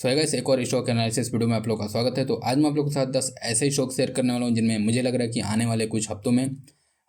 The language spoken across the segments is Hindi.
सो है गाइस, एक और स्टॉक एनालिसिस वीडियो में आप लोग का स्वागत है। तो आज मैं आप लोगों के साथ 10 ऐसे ही स्टॉक शेयर करने वाला हूं जिनमें मुझे लग रहा है कि आने वाले कुछ हफ्तों में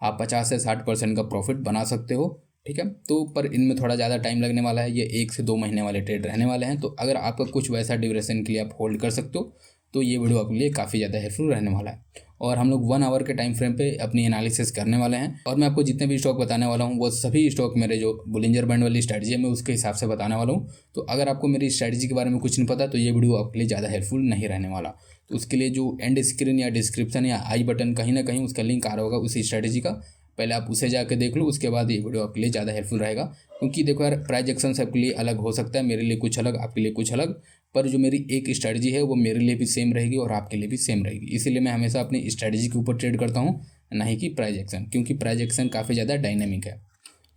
आप 50 से 60% का प्रॉफिट बना सकते हो। ठीक है, तो पर इनमें थोड़ा ज़्यादा टाइम लगने वाला है। ये 1 से 2 महीने वाले ट्रेड रहने वाले हैं। तो अगर आपका कुछ वैसा ड्यूरेशन के लिए आप होल्ड कर सकते हो तो ये वीडियो आपके लिए काफ़ी ज़्यादा हेल्पफुल रहने वाला है। और हम लोग 1 आवर के टाइम फ्रेम पे अपनी एनालिसिस करने वाले हैं। और मैं आपको जितने भी स्टॉक बताने वाला हूँ वो सभी स्टॉक मेरे जो बुलिंजर बैंड वाली स्ट्रैटेजी है मैं उसके हिसाब से बताने वाला हूँ। तो अगर आपको मेरी स्ट्रैटेजी के बारे में कुछ नहीं पता तो ये वीडियो आपके लिए ज़्यादा हेल्पफुल नहीं रहने वाला। तो उसके लिए जो एंड स्क्रीन या डिस्क्रिप्शन या आई बटन कहीं ना कहीं उसका लिंक आ रहा होगा उसी स्ट्रैटेजी का, पहले आप उसे जाकर देख लो, उसके बाद ये वीडियो आपके लिए ज़्यादा हेल्पफुल रहेगा। क्योंकि देखो यार, प्राइस एक्शन सबके लिए अलग हो सकता है, मेरे लिए कुछ अलग, आपके लिए कुछ अलग, पर जो मेरी एक स्ट्रैटेजी है वो मेरे लिए भी सेम रहेगी और आपके लिए भी सेम रहेगी। इसीलिए मैं हमेशा अपनी स्ट्रैटेजी के ऊपर ट्रेड करता हूँ, नहीं कि प्राइस एक्शन, क्योंकि प्राइस एक्शन काफ़ी ज़्यादा डायनेमिक है।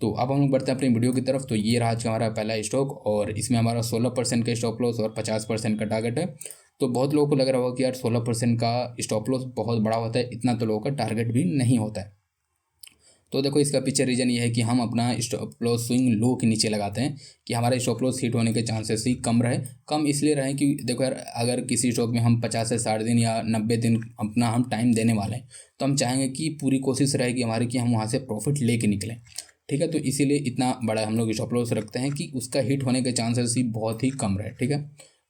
तो अब हम लोग बढ़ते हैं अपनी वीडियो की तरफ। तो ये रहा आज का हमारा पहला स्टॉक और इसमें हमारा 16% का स्टॉप लॉस और 50% का टारगेट है। तो बहुत लोगों को लग रहा होगा कि यार 16% का स्टॉप लॉस बहुत बड़ा होता है, इतना तो लोगों का टारगेट भी नहीं होता है। तो देखो, इसका पीछे रीज़न ये है कि हम अपना स्टॉप लॉस स्विंग लो के नीचे लगाते हैं कि हमारा स्टॉप लॉस हिट होने के चांसेस ही कम रहे। कम इसलिए रहे कि देखो यार, अगर किसी स्टॉक में हम 50 से 60 दिन या 90 दिन अपना हम टाइम देने वाले हैं तो हम चाहेंगे कि पूरी कोशिश रहेगी हमारी कि हम वहाँ से प्रॉफिट लेके निकलें। ठीक है, तो इसीलिए इतना बड़ा हम लोग स्टॉप लॉस रखते हैं कि उसका हिट होने के चांसेस ही बहुत ही कम रहे। ठीक है,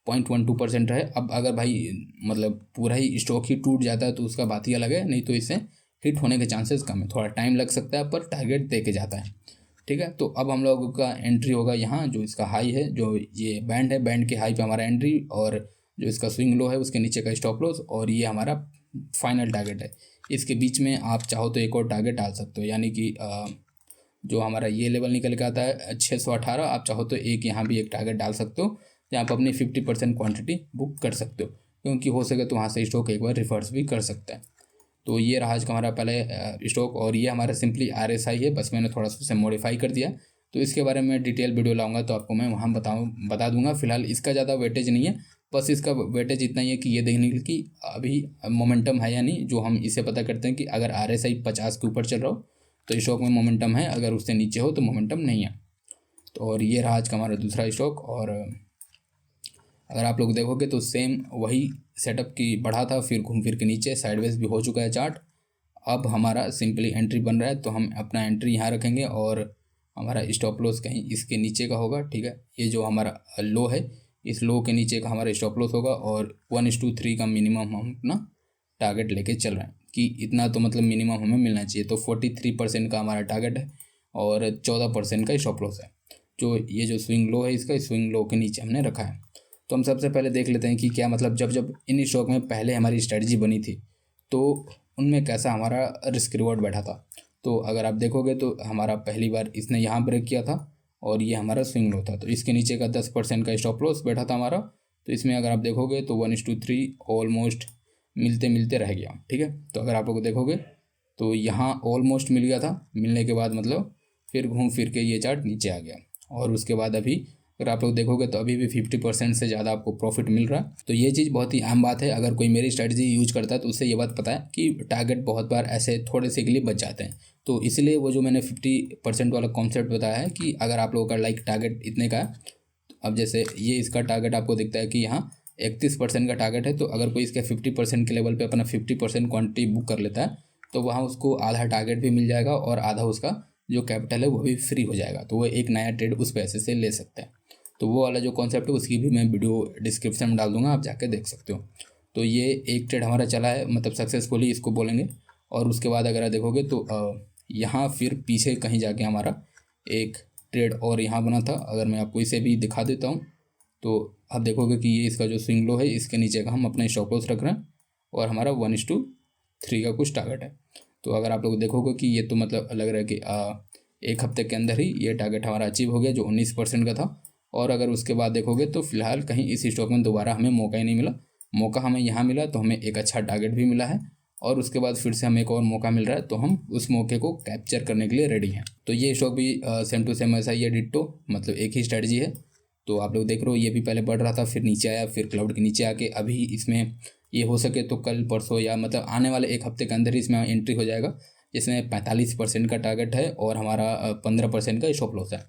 0.12% रहे। अब अगर भाई मतलब पूरा ही स्टॉक ही टूट जाता है तो उसका बात ही अलग है, नहीं तो इससे हिट होने के चांसेस कम है। थोड़ा टाइम लग सकता है पर टारगेट दे के जाता है। ठीक है, तो अब हम लोगों का एंट्री होगा यहाँ, जो इसका हाई है, जो ये बैंड है, बैंड के हाई पे हमारा एंट्री, और जो इसका स्विंग लो है उसके नीचे का स्टॉप लॉस, और ये हमारा फाइनल टारगेट है। इसके बीच में आप चाहो तो एक और टारगेट डाल सकते हो, यानी कि जो हमारा ये लेवल निकल के आता है 618, आप चाहो तो एक यहाँ भी एक टारगेट डाल सकते हो जहाँ आप अपनी 50% क्वांटिटी बुक कर सकते हो, क्योंकि हो सके तो वहाँ से स्टॉक एक बार रिवर्स भी कर सकता है। तो ये रहा आज का हमारा पहले स्टॉक और ये हमारा सिंपली RSI है, बस मैंने थोड़ा सा उसे मॉडिफाई कर दिया। तो इसके बारे में डिटेल वीडियो लाऊंगा तो आपको मैं वहाँ बता दूंगा। फिलहाल इसका ज़्यादा वेटेज नहीं है, बस इसका वेटेज इतना ही है कि ये देखने के लिए कि अभी मोमेंटम है या नहीं। जो हम इसे पता करते हैं कि अगर RSI 50 के ऊपर चल रहा हो तो स्टॉक में मोमेंटम है, अगर उससे नीचे हो तो मोमेंटम नहीं है। तो और ये रहा आज का हमारा दूसरा स्टॉक। और अगर आप लोग देखोगे तो सेम वही सेटअप की बढ़ा था, फिर घूम फिर के नीचे साइडवेज भी हो चुका है चार्ट। अब हमारा सिंपली एंट्री बन रहा है तो हम अपना एंट्री यहाँ रखेंगे और हमारा स्टॉप लॉस कहीं इसके नीचे का होगा। ठीक है, ये जो हमारा लो है इस लो के नीचे का हमारा स्टॉप लॉस होगा और 1:3 का मिनिमम हम अपना टारगेट लेके चल रहे हैं कि इतना तो मतलब मिनिमम हमें मिलना चाहिए। तो 43% का हमारा टारगेट है और 14% का स्टॉप लॉस है। जो ये जो स्विंग लो है इसका स्विंग लो के नीचे हमने रखा है। तो हम सबसे पहले देख लेते हैं कि क्या मतलब जब जब इन स्टॉक में पहले हमारी स्ट्रेटजी बनी थी तो उनमें कैसा हमारा रिस्क रिवॉर्ड बैठा था। तो अगर आप देखोगे तो हमारा पहली बार इसने यहाँ ब्रेक किया था और ये हमारा स्विंग लो था, तो इसके नीचे का 10% का स्टॉप लॉस बैठा था हमारा। तो इसमें अगर आप देखोगे तो 1:3 ऑलमोस्ट मिलते मिलते रह गया। ठीक है, तो अगर आप लोग देखोगे तो यहाँ ऑलमोस्ट मिल गया था, मिलने के बाद मतलब फिर घूम फिर के ये चार्ट नीचे आ गया और उसके बाद अभी अगर आप लोग देखोगे तो अभी भी 50% से ज़्यादा आपको प्रॉफिट मिल रहा है। तो ये चीज़ बहुत ही आम बात है, अगर कोई मेरी स्ट्रेटजी यूज करता है तो उससे ये बात पता है कि टारगेट बहुत बार ऐसे थोड़े से के लिए बच जाते हैं। तो इसलिए वो जो मैंने 50% वाला कॉन्सेप्ट बताया है कि अगर आप लोगों का लाइक टारगेट इतने का है, अब जैसे ये इसका टारगेट आपको दिखता है कि यहाँ 31% का टारगेट है, तो अगर कोई इसके 50% के लेवल पे अपना 50% क्वांटिटी बुक कर लेता है तो वहाँ उसको आधा टारगेट भी मिल जाएगा और आधा उसका जो कैपिटल है वो भी फ्री हो जाएगा। तो वो एक नया ट्रेड उस पैसे से ले सकते हैं। तो वो वाला जो कॉन्सेप्ट है उसकी भी मैं वीडियो डिस्क्रिप्शन में डाल दूंगा, आप जाके देख सकते हो। तो ये एक ट्रेड हमारा चला है, मतलब सक्सेसफुली इसको बोलेंगे। और उसके बाद अगर आप देखोगे तो यहाँ फिर पीछे कहीं जाके हमारा एक ट्रेड और यहाँ बना था। अगर मैं आपको इसे भी दिखा देता हूँ तो आप देखोगे कि ये इसका जो स्विंग लो है इसके नीचे का हम अपना स्टॉप लॉस रख रहे हैं और हमारा 1:3 का कुछ टारगेट है। तो अगर आप लोग देखोगे कि ये तो मतलब लग रहा है कि एक हफ्ते के अंदर ही ये टारगेट हमारा अचीव हो गया जो 19% का था। और अगर उसके बाद देखोगे तो फिलहाल कहीं इस स्टॉक में दोबारा हमें मौका ही नहीं मिला। मौका हमें यहाँ मिला तो हमें एक अच्छा टारगेट भी मिला है और उसके बाद फिर से हमें एक और मौका मिल रहा है, तो हम उस मौके को कैप्चर करने के लिए रेडी हैं। तो ये स्टॉक भी सेम टू सेम ऐसा ही है, डिट्टो, मतलब एक ही स्ट्रेटजी है। तो आप लोग देख रहे हो ये भी पहले बढ़ रहा था फिर नीचे आया, फिर क्लाउड के नीचे आके अभी इसमें ये हो सके तो कल परसों या मतलब आने वाले एक हफ्ते के अंदर ही इसमें एंट्री हो जाएगा, जिसमें 45% का टारगेट है और हमारा 15% का स्टॉप लॉस है।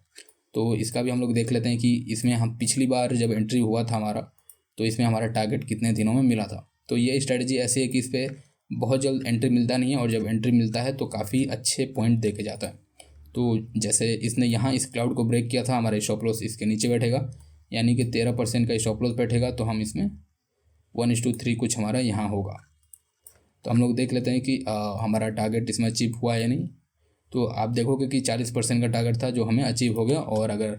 तो इसका भी हम लोग देख लेते हैं कि इसमें हम पिछली बार जब एंट्री हुआ था हमारा तो इसमें हमारा टारगेट कितने दिनों में मिला था। तो ये स्ट्रेटजी ऐसी है कि इस पर बहुत जल्द एंट्री मिलता नहीं है, और जब एंट्री मिलता है तो काफ़ी अच्छे पॉइंट दे के जाता है। तो जैसे इसने यहाँ इस क्लाउड को ब्रेक किया था, हमारा स्टॉप लॉस इसके नीचे बैठेगा, यानी कि 13% का स्टॉप लॉस बैठेगा, तो हम इसमें 1:3 कुछ हमारा यहाँ होगा। तो हम लोग देख लेते हैं कि हमारा टारगेट इसमें अचीव हुआ या नहीं। तो आप देखोगे कि 40% का टारगेट था जो हमें अचीव हो गया, और अगर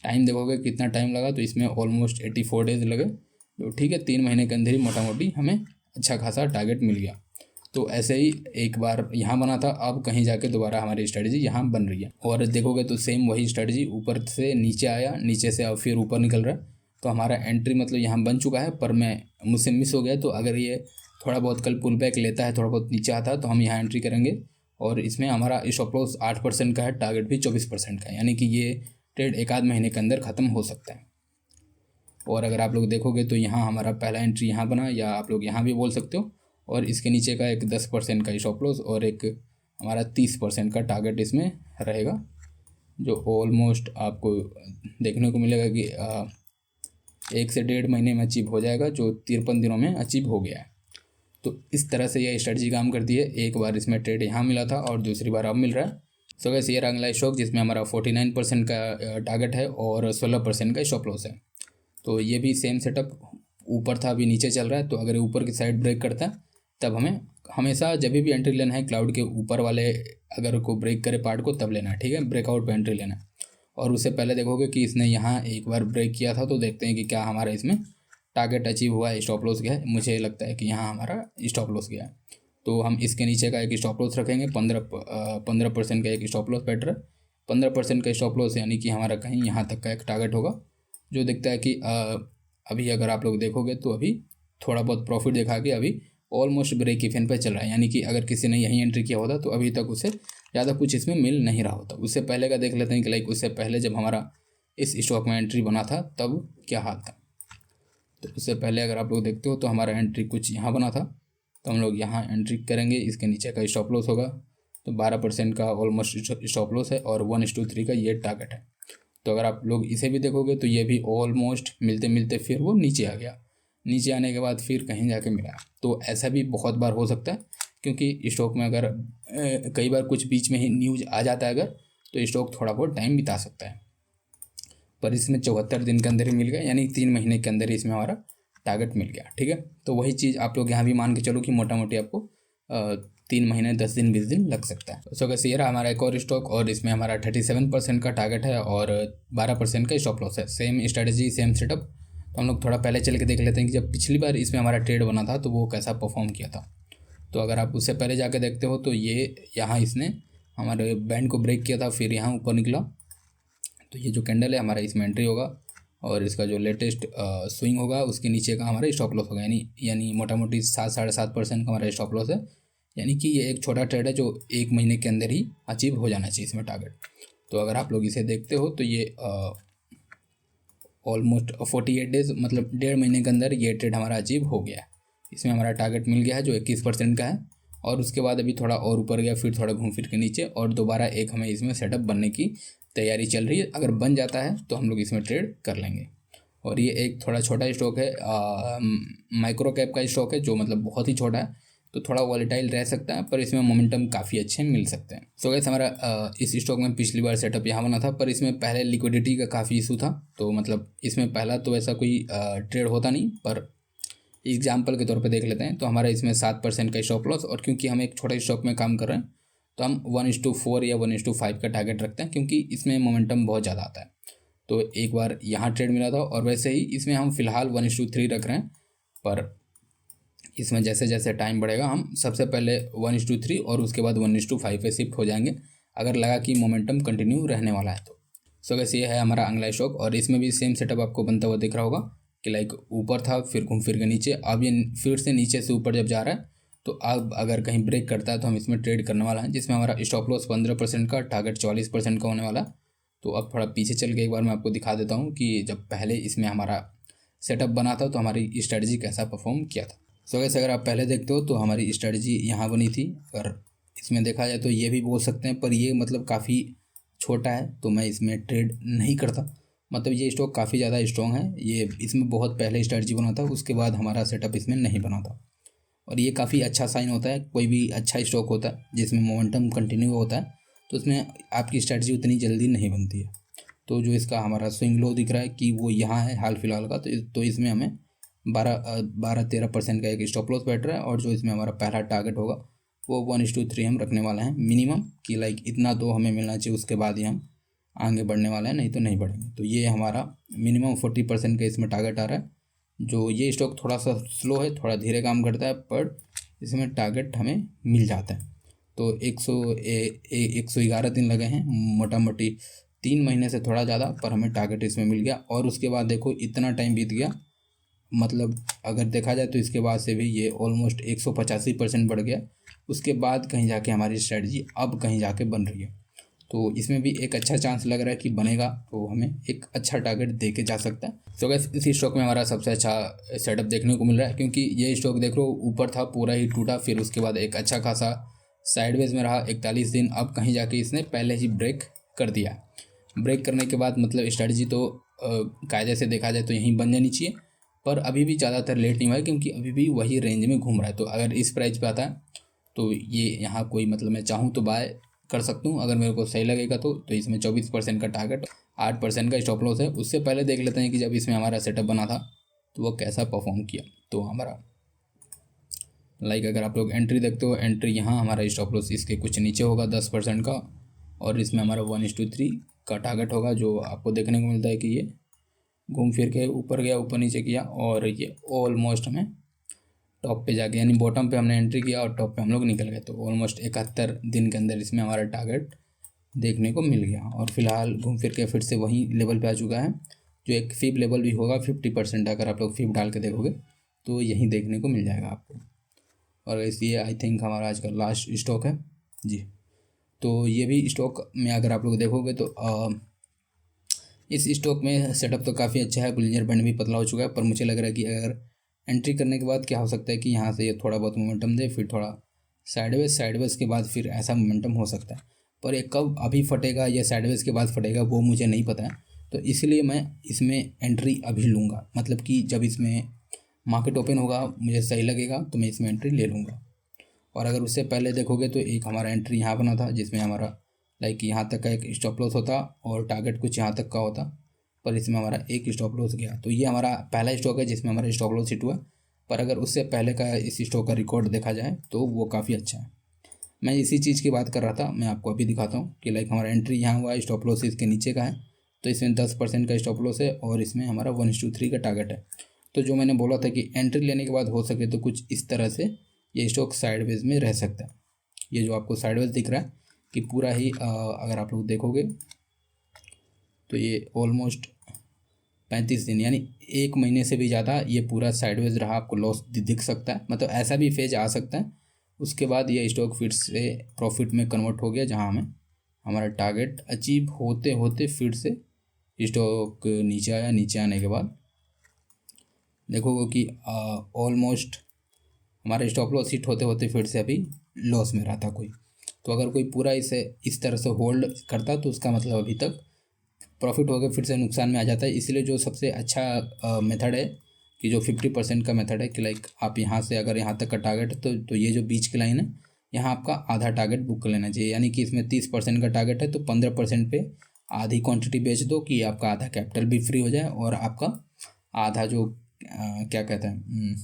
टाइम देखोगे कितना टाइम लगा तो इसमें ऑलमोस्ट 84 डेज लगे। तो ठीक है, 3 महीने के अंदर ही मोटा मोटी हमें अच्छा खासा टारगेट मिल गया। तो ऐसे ही एक बार यहाँ बना था, अब कहीं जाके दोबारा हमारी स्ट्रेटजी यहाँ बन रही है, और देखोगे तो सेम वही स्ट्रेटजी ऊपर से नीचे आया, नीचे से अब फिर ऊपर निकल रहा है। तो हमारा एंट्री मतलब यहाँ बन चुका है, पर मुझसे मिस हो गया। तो अगर ये थोड़ा बहुत कल पुल बैक लेता है, थोड़ा बहुत नीचे आता है, तो हम यहाँ एंट्री करेंगे, और इसमें हमारा स्टॉप लॉस 8% का है, टारगेट भी 24% का है, यानी कि ये ट्रेड एक आध महीने के अंदर ख़त्म हो सकता है। और अगर आप लोग देखोगे तो यहाँ हमारा पहला एंट्री यहाँ बना, या आप लोग यहाँ भी बोल सकते हो, और इसके नीचे का एक 10% का स्टॉप लॉस और एक हमारा 30% का टारगेट इसमें रहेगा, जो ऑलमोस्ट आपको देखने को मिलेगा कि 1 से 1.5 महीने में अचीव हो जाएगा, जो 53 दिनों में अचीव हो गया है। तो इस तरह से यह स्ट्रेटजी काम करती है। एक बार इसमें ट्रेड यहाँ मिला था और दूसरी बार अब मिल रहा है। सो गाइस, ये अगला स्टॉक जिसमें हमारा 49% का टारगेट है और 16% का स्टॉप लॉस है। तो ये भी सेम सेटअप, ऊपर था अभी नीचे चल रहा है। तो अगर ऊपर की साइड ब्रेक करता है तब हमें हमेशा जब भी एंट्री लेना है क्लाउड के ऊपर वाले अगर को ब्रेक करे पार्ट को तब लेना है, ठीक है, ब्रेकआउट पे एंट्री लेना है। और उससे पहले देखोगे कि इसने यहाँ एक बार ब्रेक किया था, तो देखते हैं कि क्या हमारा इसमें टारगेट अचीव हुआ है, स्टॉप लॉस गया है। मुझे लगता है कि यहाँ हमारा स्टॉप लॉस गया है, तो हम इसके नीचे का एक स्टॉप लॉस रखेंगे। 15% का एक स्टॉप लॉस बेटर है। 15% का स्टॉप लॉस यानी कि हमारा कहीं यहाँ तक का एक टारगेट होगा, जो दिखता है कि अभी अगर आप लोग देखोगे तो अभी थोड़ा बहुत प्रॉफिट दिखा के अभी ऑलमोस्ट ब्रेक इवन पे चल रहा है, यानी कि अगर किसी ने यहीं एंट्री किया होता तो अभी तक उसे ज़्यादा कुछ इसमें मिल नहीं रहा होता। उससे पहले का देख लेते हैं कि लाइक उससे पहले जब हमारा इस स्टॉक में एंट्री बना था तब क्या हाल था। तो उससे पहले अगर आप लोग देखते हो तो हमारा एंट्री कुछ यहाँ बना था, तो हम लोग यहाँ एंट्री करेंगे, इसके नीचे का स्टॉप लॉस होगा। तो 12% का ऑलमोस्ट स्टॉप लॉस है और 1:3 का ये टारगेट है। तो अगर आप लोग इसे भी देखोगे तो ये भी ऑलमोस्ट मिलते मिलते फिर वो नीचे आ गया, नीचे आने के बाद फिर कहीं जाके मिला। तो ऐसा भी बहुत बार हो सकता है, क्योंकि स्टॉक में अगर कई बार कुछ बीच में ही न्यूज़ आ जाता है अगर, तो स्टॉक थोड़ा बहुत टाइम बिता सकता है। पर इसमें 74 दिन के अंदर ही मिल गया, यानी 3 महीने के अंदर ही इसमें हमारा टारगेट मिल गया, ठीक है। तो वही चीज़ आप लोग यहाँ भी मान के चलो कि मोटा मोटी आपको 3 महीने 10 दिन 20 दिन लग सकता है। सो कैसे ये रहा हमारा एक और स्टॉक, और इसमें हमारा 37% का टारगेट है और 12% का स्टॉप लॉस है। Same strategy same setup. तो हम लोग थोड़ा पहले चल के देख लेते हैं कि जब पिछली बार इसमें हमारा ट्रेड बना था तो वो कैसा परफॉर्म किया था। तो अगर आप उससे पहले जाके देखते हो तो ये यहाँ इसने हमारे बैंड को ब्रेक किया था, फिर यहाँ ऊपर निकला। तो ये जो कैंडल है हमारा इसमें एंट्री होगा, और इसका जो लेटेस्ट स्विंग होगा उसके नीचे का हमारा स्टॉप लॉस होगा, यानी मोटा मोटी 7-7.5% का हमारा स्टॉप लॉस है। यानी कि ये एक छोटा ट्रेड है जो 1 महीने के अंदर ही अचीव हो जाना चाहिए इसमें टारगेट। तो अगर आप लोग इसे देखते हो तो ये ऑलमोस्ट 48 डेज मतलब 1.5 महीने के अंदर ये ट्रेड हमारा अचीव हो गया है। इसमें हमारा टारगेट मिल गया है जो 21% का है, और उसके बाद अभी थोड़ा और ऊपर गया, फिर थोड़ा घूम फिर के नीचे, और दोबारा एक हमें इसमें सेटअप बनने की तैयारी चल रही है। अगर बन जाता है तो हम लोग इसमें ट्रेड कर लेंगे। और ये एक थोड़ा छोटा स्टॉक है, माइक्रो कैप का स्टॉक है, जो मतलब बहुत ही छोटा है, तो थोड़ा वॉलेटाइल रह सकता है, पर इसमें मोमेंटम काफ़ी अच्छे मिल सकते हैं। सो गाइस, हमारा इस स्टॉक में पिछली बार सेटअप यहाँ बना था, पर इसमें पहले लिक्विडिटी का काफ़ी इशू था। तो मतलब इसमें पहला तो ऐसा कोई ट्रेड होता नहीं, पर एग्जाम्पल के तौर पे देख लेते हैं। तो हमारा इसमें 7% का स्टॉप लॉस, और क्योंकि हम एक छोटे स्टॉक में काम कर रहे हैं तो हम 1:4 या 1:5 का टारगेट रखते हैं, क्योंकि इसमें मोमेंटम बहुत ज़्यादा आता है। तो एक बार यहाँ ट्रेड मिला था, और वैसे ही इसमें हम फ़िलहाल 1:3 रख रहे हैं, पर इसमें जैसे जैसे टाइम बढ़ेगा हम सबसे पहले 1:3 और उसके बाद 1:5 पे शिफ्ट हो जाएंगे, अगर लगा कि मोमेंटम कंटिन्यू रहने वाला है तो। सो वैसे ये है हमारा अगला स्टॉक, और इसमें भी सेम सेटअप आपको बनता हुआ दिख रहा होगा कि लाइक ऊपर था, फिर घूम फिर के नीचे, अब ये फिर से नीचे से ऊपर जब जा रहा है, तो अब अगर कहीं ब्रेक करता है तो हम इसमें ट्रेड करने वाला है, जिसमें हमारा स्टॉप लॉस 15% का, टारगेट 44% का होने वाला है। तो अब थोड़ा पीछे चल के एक बार मैं आपको दिखा देता हूँ कि जब पहले इसमें हमारा सेटअप बना था तो हमारी स्ट्रेटजी कैसा परफॉर्म किया था। सो वैसे अगर आप पहले देखते हो तो हमारी स्ट्रेटजी यहाँ बनी थी, अगर इसमें देखा जाए तो ये भी बोल सकते हैं, पर ये मतलब काफ़ी छोटा है तो मैं इसमें ट्रेड नहीं करता। मतलब ये स्टॉक काफ़ी ज़्यादा स्ट्रॉन्ग है। ये इसमें बहुत पहले स्ट्रेटजी बना था, उसके बाद हमारा सेटअप इसमें नहीं बना था। और ये काफ़ी अच्छा साइन होता है, कोई भी अच्छा स्टॉक होता है जिसमें मोमेंटम कंटिन्यू होता है तो उसमें आपकी स्ट्रेटजी उतनी जल्दी नहीं बनती है। तो जो इसका हमारा स्विंग लो दिख रहा है कि वो यहाँ है हाल फिलहाल का, तो इसमें हमें 12-13% का एक स्टॉप लॉस बैठ रहा है। और जो इसमें हमारा पहला टारगेट होगा वो 1:3 हम रखने वाले हैं मिनिमम, कि लाइक इतना तो हमें मिलना चाहिए, उसके बाद ही हम आगे बढ़ने वाले हैं, नहीं तो नहीं बढ़ेंगे। तो ये हमारा मिनिमम 40% का इसमें टारगेट आ रहा है। जो ये स्टॉक थोड़ा सा स्लो है, थोड़ा धीरे काम करता है, पर इसमें टारगेट हमें मिल जाता है। तो 111 दिन लगे हैं मोटा मोटी, 3 महीने से थोड़ा ज़्यादा, पर हमें टारगेट इसमें मिल गया। और उसके बाद देखो इतना टाइम बीत गया, मतलब अगर देखा जाए तो इसके बाद से भी ये ऑलमोस्ट 185% बढ़ गया। उसके बाद कहीं जाके हमारी स्ट्रेटजी अब कहीं जाके बन रही है। तो इसमें भी एक अच्छा चांस लग रहा है कि बनेगा, तो हमें एक अच्छा टारगेट दे के जा सकता है। तो गैस इसी स्टॉक में हमारा सबसे अच्छा सेटअप देखने को मिल रहा है, क्योंकि ये स्टॉक देख लो ऊपर था पूरा ही टूटा, फिर उसके बाद एक अच्छा खासा साइडवेज में रहा 41 दिन। अब कहीं जाके इसने पहले ही ब्रेक कर दिया। ब्रेक करने के बाद मतलब स्ट्रेटजी तो कायदे से देखा जाए तो यहीं बन जानी चाहिए, पर अभी भी ज़्यादातर लेट नहीं हुआ है, क्योंकि अभी भी वही रेंज में घूम रहा है। तो अगर इस प्राइस पे आता है तो ये यहाँ कोई मतलब मैं चाहूँ तो बाय कर सकता हूँ, अगर मेरे को सही लगेगा तो इसमें 24% का टारगेट, 8% का स्टॉप लॉस है। उससे पहले देख लेते हैं कि जब इसमें हमारा सेटअप बना था तो वो कैसा परफॉर्म किया। तो हमारा लाइक अगर आप लोग एंट्री देखते हो, एंट्री यहाँ हमारा स्टॉप लॉस इसके कुछ नीचे होगा 10% का, और इसमें हमारा 1:3 का टारगेट होगा, जो आपको देखने को मिलता है कि ये घूम फिर के ऊपर गया, ऊपर नीचे किया, और ये ऑलमोस्ट हमें टॉप पे जाके, यानी बॉटम पे हमने एंट्री किया और टॉप पे हम लोग निकल गए। तो ऑलमोस्ट 71 दिन के अंदर इसमें हमारा टारगेट देखने को मिल गया। और फिलहाल घूम फिर के फिर से वही लेवल पे आ चुका है, जो एक फीब लेवल भी होगा 50%, अगर आप लोग फीब डाल के देखोगे तो यहीं देखने को मिल जाएगा आपको। और इसलिए आई थिंक हमारा आज का लास्ट स्टॉक है जी। तो ये भी स्टॉक में अगर आप लोग देखोगे तो इस स्टॉक में सेटअप तो काफ़ी अच्छा है, बुलिंजर बैंड भी पतला हो चुका है, पर मुझे लग रहा है कि अगर एंट्री करने के बाद क्या हो सकता है कि यहाँ से ये थोड़ा बहुत मोमेंटम दे, फिर थोड़ा साइडवेज के बाद फिर ऐसा मोमेंटम हो सकता है। पर ये कब अभी फटेगा या साइडवेज के बाद फटेगा वो मुझे नहीं पता है, तो इसलिए मैं इसमें एंट्री अभी लूँगा। मतलब कि जब इसमें मार्केट ओपन होगा मुझे सही लगेगा तो मैं इसमें एंट्री ले लूँगा। और अगर उससे पहले देखोगे तो एक हमारा एंट्री यहाँ बना था, जिसमें हमारा लाइक यहाँ तक का एक स्टॉप लॉस होता और टारगेट कुछ यहाँ तक का होता, पर इसमें हमारा एक स्टॉप लॉस गया। तो ये हमारा पहला स्टॉक है जिसमें हमारा स्टॉप लॉस हिट हुआ। पर अगर उससे पहले का इस स्टॉक का रिकॉर्ड देखा जाए तो वो काफ़ी अच्छा है। मैं इसी चीज़ की बात कर रहा था, मैं आपको अभी दिखाता हूँ कि लाइक हमारा एंट्री यहाँ हुआ, स्टॉप लॉस इसके नीचे का है, तो इसमें 10% का स्टॉप लॉस है और इसमें हमारा 1:3 का टारगेट है। तो जो मैंने बोला था कि एंट्री लेने के बाद हो सके तो कुछ इस तरह से ये स्टॉक साइडवेज में रह सकता है। ये जो आपको साइडवेज दिख रहा है कि पूरा ही अगर आप लोग देखोगे तो ये ऑलमोस्ट 35 दिन यानी 1 महीने से भी ज़्यादा ये पूरा साइडवेज रहा, आपको लॉस दिख सकता है। मतलब ऐसा भी फेज आ सकता है, उसके बाद ये स्टॉक फिर से प्रॉफिट में कन्वर्ट हो गया, जहाँ हमें हमारा टारगेट अचीव होते होते फिर से स्टॉक नीचे आया। नीचे आने के बाद देखोगे कि ऑलमोस्ट हमारा स्टॉप लॉस हिट होते होते फिर से अभी लॉस में रहा था कोई। तो अगर कोई पूरा इसे इस तरह से होल्ड करता तो उसका मतलब अभी तक प्रॉफिट हो गया, फिर से नुकसान में आ जाता है। इसलिए जो सबसे अच्छा मेथड है कि जो 50% का मेथड है कि लाइक आप यहाँ से अगर यहाँ तक का टारगेट है तो ये जो बीच की लाइन है यहाँ आपका आधा टारगेट बुक कर लेना चाहिए। यानी कि इसमें 30% का टारगेट है तो 15% पे आधी क्वांटिटी बेच दो कि आपका आधा कैपिटल भी फ्री हो जाए और आपका आधा जो क्या कहते हैं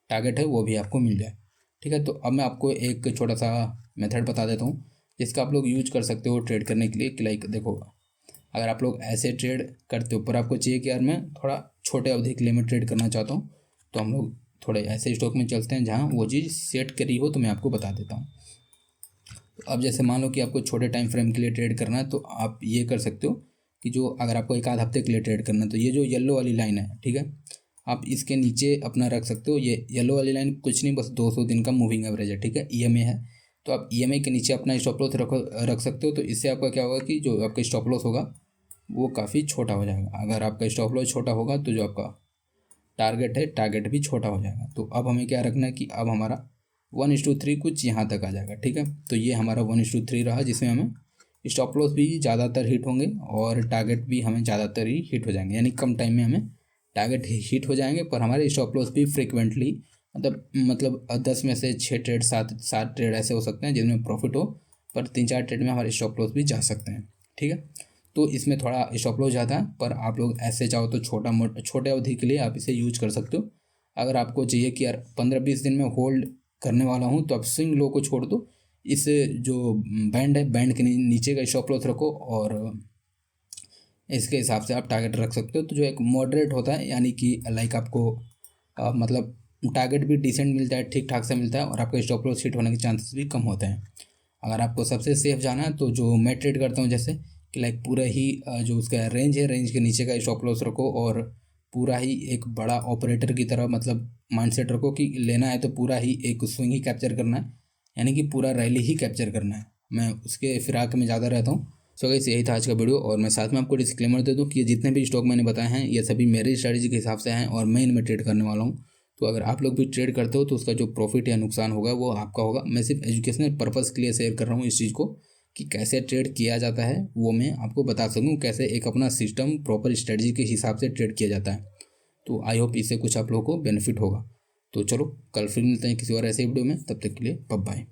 टारगेट है वो भी आपको मिल जाए। ठीक है, तो अब मैं आपको एक छोटा सा मेथड बता देता हूँ जिसका आप लोग यूज कर सकते हो ट्रेड करने के लिए। कि लाइक देखो, अगर आप लोग ऐसे ट्रेड करते हो पर आपको चाहिए कि यार मैं थोड़ा छोटे अवधि के लिए मैं ट्रेड करना चाहता हूँ, तो हम लोग थोड़े ऐसे स्टॉक में चलते हैं जहाँ वो चीज़ सेट करी हो। तो मैं आपको बता देता हूँ। तो अब जैसे मान लो कि आपको छोटे टाइम फ्रेम के लिए ट्रेड करना है, तो आप ये कर सकते हो कि जो अगर आपको एक आध हफ्ते के लिए ट्रेड करना है तो ये जो येलो वाली लाइन है, ठीक है, आप इसके नीचे अपना रख सकते हो। ये येलो वाली लाइन कुछ नहीं, बस 200 दिन का मूविंग एवरेज है, ठीक है, ईएमए है। तो आप ईएमए के नीचे अपना स्टॉप लॉस रख सकते हो। तो इससे आपका क्या होगा कि जो आपका स्टॉप लॉस होगा वो काफ़ी छोटा हो जाएगा। अगर आपका स्टॉप लॉस छोटा होगा तो जो आपका टारगेट है टारगेट भी छोटा हो जाएगा। तो अब हमें क्या रखना है कि अब हमारा 1:3 कुछ यहाँ तक आ जाएगा। ठीक है, तो ये हमारा 1:3 रहा जिसमें हमें स्टॉप लॉस भी ज़्यादातर हिट होंगे और टारगेट भी हमें ज़्यादातर ही हिट हो जाएंगे, यानी कम टाइम में हमें टारगेट हिट हो जाएंगे। पर हमारे स्टॉप लॉस भी फ्रिक्वेंटली मतलब 10 में से 6 ट्रेड 7 ट्रेड ऐसे हो सकते हैं जिनमें प्रॉफिट हो, पर 3-4 ट्रेड में हमारे स्टॉप लॉस भी जा सकते हैं, ठीक है। तो इसमें थोड़ा स्टॉप लॉस ज़्यादा है, पर आप लोग ऐसे चाहो तो छोटे अवधि के लिए आप इसे यूज कर सकते हो। अगर आपको चाहिए कि यार 15-20 दिन में होल्ड करने वाला हूँ तो आप स्विंग लो को छोड़ दो, इस जो बैंड है बैंड के नीचे का स्टॉप लॉस रखो और इसके हिसाब से आप टारगेट रख सकते हो। तो जो एक मॉडरेट होता है, यानी कि लाइक आपको मतलब टारगेट भी डिसेंट मिलता है, ठीक ठाक से मिलता है और आपका स्टॉप लॉस हिट होने के चांसेस भी कम होते हैं। अगर आपको सबसे सेफ जाना है तो जो मैं ट्रेड करता हूँ, जैसे कि लाइक पूरा ही जो उसका रेंज है, रेंज के नीचे का स्टॉप लॉस रखो और पूरा ही एक बड़ा ऑपरेटर की तरह मतलब माइंडसेट रखो कि लेना है तो पूरा ही एक स्विंग ही कैप्चर करना है, यानी कि पूरा रैली ही कैप्चर करना है। मैं उसके फिराक में ज़्यादा रहता हूँ। सो गाइस, यही था आज का वीडियो और मैं साथ में आपको डिस्क्लेमर दे दूँ कि ये जितने भी स्टॉक मैंने बताए हैं ये सभी मेरी स्ट्रेटजी के हिसाब से हैं और मैं इनमें ट्रेड करने वाला हूँ। तो अगर आप लोग भी ट्रेड करते हो तो उसका जो प्रॉफिट या नुकसान होगा वो आपका होगा। मैं सिर्फ एजुकेशनल पर्पज़ के लिए शेयर कर रहा हूँ इस चीज़ को कि कैसे ट्रेड किया जाता है, वो मैं आपको बता सकूँ, कैसे एक अपना सिस्टम प्रॉपर स्ट्रेटजी के हिसाब से ट्रेड किया जाता है। तो आई होप इससे कुछ आप लोगों को बेनिफिट होगा। तो चलो कल फिर मिलते हैं किसी और ऐसे वीडियो में, तब तक के लिए बाय बाय।